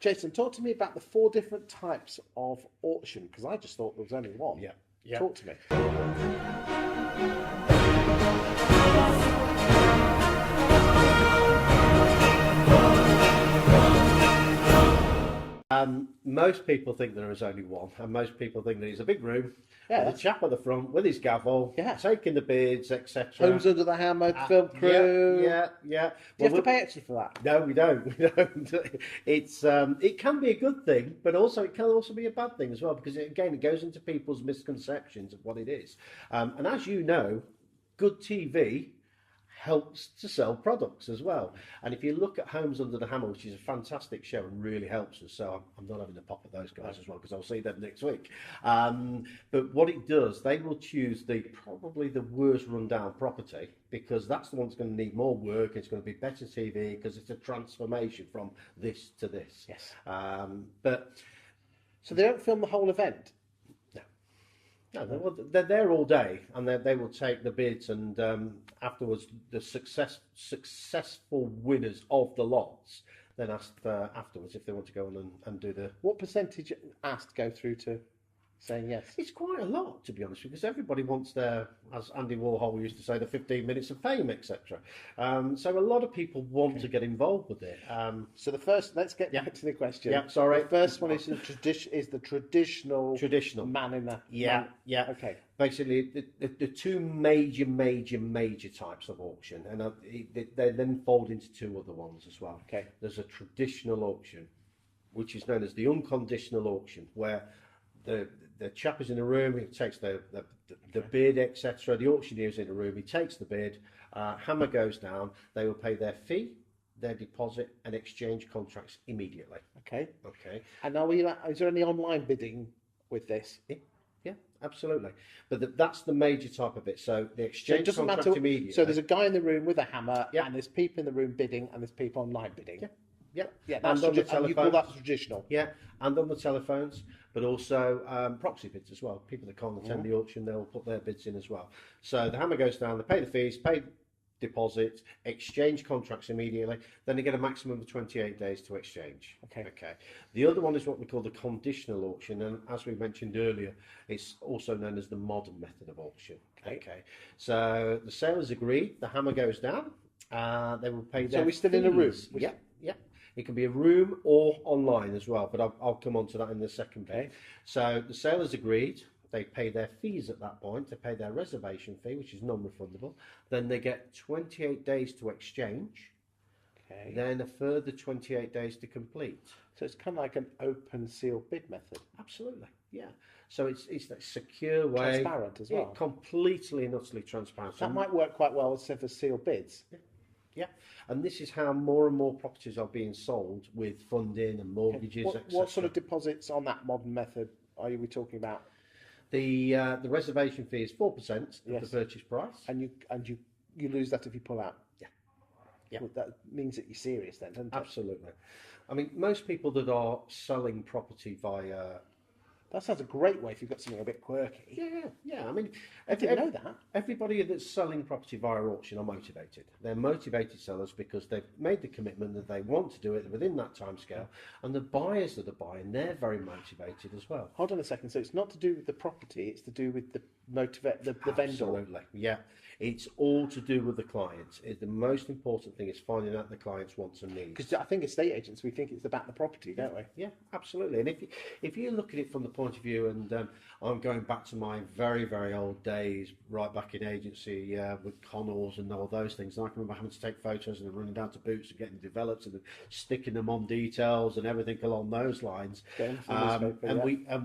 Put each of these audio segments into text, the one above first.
Jason, talk to me about the 4 different types of auction, because I just thought there was only one. Yeah. Yeah. Talk to me. Most people think there is only one, and most people think that it's a big room with a chap at the front with his gavel, taking the bids, etc. Homes Under the Hammer, film crew. Yeah. Do you have to pay extra for that? No, we don't. We don't. It's it can be a good thing, but also it can also be a bad thing as well, because it goes into people's misconceptions of what it is. And as you know, good TV helps to sell products as well. And if you look at Homes Under the Hammer, which is a fantastic show and really helps us, so I'm not having a pop at those guys as well, because I'll see them next week. But what it does, they will choose probably the worst rundown property, because that's the one that's going to need more work. It's going to be better TV because it's a transformation from this to this. Yes. So they don't film the whole event? No, they're there all day, and they will take the bids, and afterwards the successful winners of the lots then ask afterwards if they want to go on and do the... What percentage asked go through to saying yes? It's quite a lot, to be honest, because everybody wants their, as Andy Warhol used to say, the 15 minutes of fame, etc. So a lot of people want to get involved with it. So the first, let's get back to the question. Yeah, sorry. The first one is the traditional man in the... Yeah. Okay. Basically, the two major types of auction, and they then fold into 2 other ones as well. Okay. There's a traditional auction, which is known as the unconditional auction, where the chap is in a room, he takes the bid, etc. The auctioneer is in a room, he takes the bid, hammer goes down, they will pay their fee, their deposit, and exchange contracts immediately. Okay. Okay. And is there any online bidding with this? Yeah, absolutely. But that's the major type of it. So the exchange contract immediately. So there's a guy in the room with a hammer, and there's people in the room bidding, and there's people online bidding. Yeah. That's and you call that traditional. Yeah, and on the telephones, but also proxy bids as well. People that can't attend the auction, they'll put their bids in as well. So the hammer goes down, they pay the fees, pay deposit, exchange contracts immediately, then they get a maximum of 28 days to exchange. Okay. The other one is what we call the conditional auction, and as we mentioned earlier, it's also known as the modern method of auction. Okay. So the sale is agreed, the hammer goes down, they will pay their So we're still in a room? Yeah. It can be a room or online as well, but I'll come on to that in the second bit. So the sale is agreed. They pay their fees at that point. They pay their reservation fee, which is non-refundable. Then they get 28 days to exchange. Okay. Then a further 28 days to complete. So it's kind of like an open seal bid method. Absolutely, yeah. So it's that secure way. Transparent as well. Completely and utterly transparent. That might work quite well with sealed bids. Yeah, and this is how more and more properties are being sold with funding and mortgages, etc. What sort of deposits on that modern method are we talking about? The reservation fee is 4% of the purchase price, and you lose that if you pull out. Yeah. Well, that means that you're serious then, doesn't it? Absolutely. I mean, most people that are selling property via... That sounds a great way if you've got something a bit quirky. Yeah. I mean, I didn't know that. Everybody that's selling property via auction are motivated. They're motivated sellers because they've made the commitment that they want to do it within that timescale, and the buyers that are buying, they're very motivated as well. Hold on a second. So it's not to do with the property; it's to do with the vendor. Absolutely. Yeah. It's all to do with the clients. The most important thing is finding out the client's wants and needs. Because I think estate agents, we think it's about the property, don't we? Yeah, absolutely. And if you look at it from the point of view, and I'm going back to my very, very old days, right back in agency with Connells and all those things, and I can remember having to take photos and then running down to Boots and getting them developed and then sticking them on details and everything along those lines.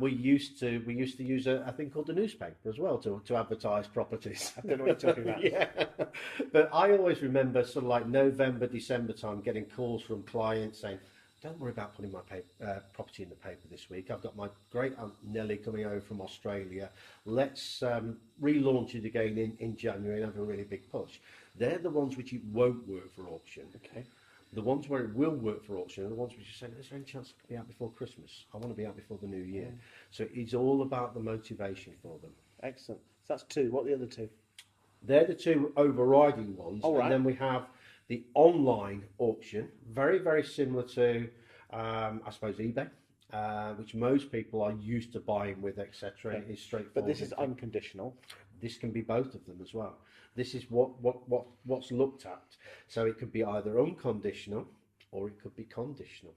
We used to use a thing called the newspaper as well to advertise properties. I don't know what you're talking about. Yeah, but I always remember sort of like November, December time, getting calls from clients saying, "Don't worry about putting my property in the paper this week. I've got my great aunt Nellie coming over from Australia. Let's relaunch it again in January and have a really big push." They're the ones which it won't work for auction. Okay. The ones where it will work for auction are the ones which are saying, "Is there any chance I can be out before Christmas? I want to be out before the new year." So it's all about the motivation for them. Excellent. So that's 2. What are the other 2? They're the 2 overriding ones. All right. And then we have the online auction, very, very similar to I suppose eBay, which most people are used to buying with, etc. Okay. Is straightforward. But this is unconditional. This can be both of them as well. This is what's looked at. So it could be either unconditional or it could be conditional.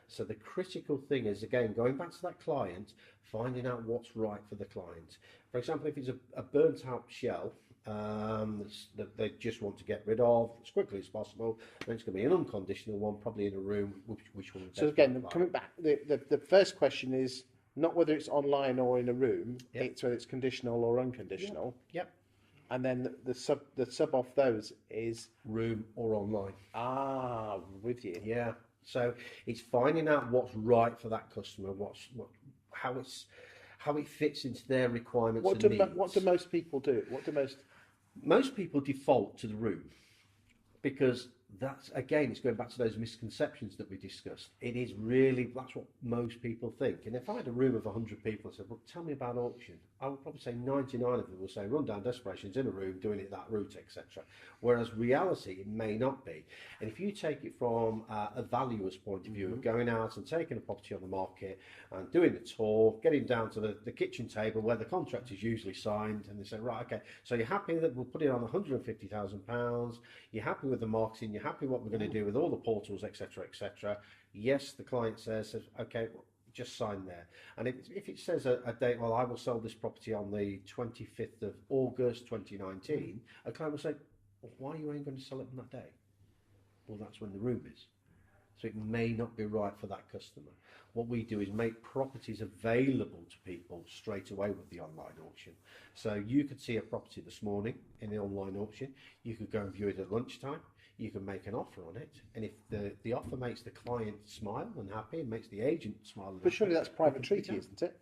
So the critical thing is, again, going back to that client, finding out what's right for the client. For example, if it's a burnt out shell that they just want to get rid of as quickly as possible, then it's going to be an unconditional one, probably in a room, which one. So again, coming back, the first question is not whether it's online or in a room, Yep. it's whether it's conditional or unconditional. Yep. And then the sub off those is Room or online. with you. Yeah. So it's finding out what's right for that customer, how it fits into their requirements What and needs. what do most people do? Most people default to the room because that's, again, it's going back to those misconceptions that we discussed. It is really, that's what most people think. And if I had a room of 100 people and said, well, tell me about auction, I would probably say 99 of them will say rundown desperations in a room, doing it that route, etc. Whereas reality, it may not be. And if you take it from a valuer's point of view of going out and taking a property on the market and doing the tour, getting down to the kitchen table where the contract is usually signed, and they say, right, okay, so you're happy that we'll put it on £150,000, you're happy with the marketing, you're happy what we're going to do with all the portals, etc., etc. Yes, the client says, okay, well, just sign there. And if it says a date, well, I will sell this property on the 25th of August 2019, a client will say, well, why you ain't going to sell it on that day? Well, that's when the room is. So it may not be right for that customer. What we do is make properties available to people straight away with the online auction. So you could see a property this morning in the online auction, you could go and view it at lunchtime, you can make an offer on it, and if the offer makes the client smile and happy and makes the agent smile and But surely happy, that's private treaty, isn't it?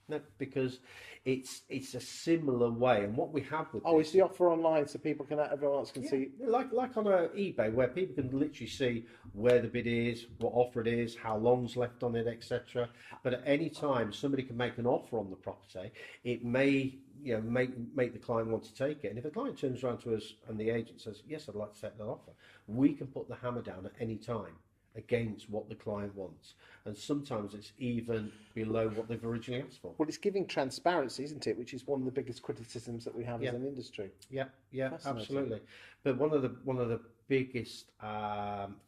no, because it's a similar way. And what we have with Oh, this, it's the offer online so people can, everyone else can see. like on eBay, where people can literally see where the bid is, what offer it is, how long's left on it, etc. But at any time, somebody can make an offer on the property. It may, make the client want to take it. And if the client turns around to us and the agent says, "Yes, I'd like to take that offer," we can put the hammer down at any time against what the client wants, and sometimes it's even below what they've originally asked for. Well, it's giving transparency, isn't it? Which is one of the biggest criticisms that we have as an industry. Yeah, Fascinating. absolutely. But one of the biggest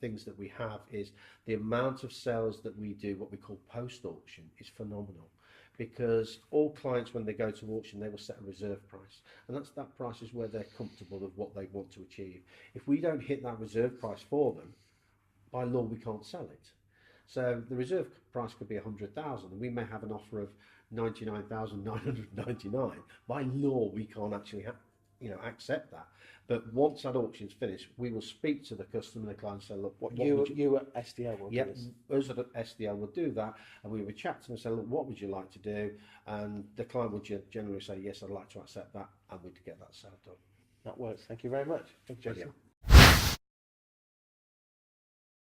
things that we have is the amount of sales that we do, what we call post auction, is phenomenal. Because all clients, when they go to auction, they will set a reserve price, and that price is where they're comfortable of what they want to achieve. If we don't hit that reserve price for them, by law we can't sell it. So the reserve price could be 100,000, and we may have an offer of 99,999. By law, we can't actually accept that. But once that auction's finished, we will speak to the customer and the client and say, look, what You at SDL will do this. us at SDL will do that, and we would chat to them and say, look, what would you like to do? And the client would generally say, yes, I'd like to accept that, and we'd get that sale done. That works. Thank you very much. Thank you, Jason. Brilliant.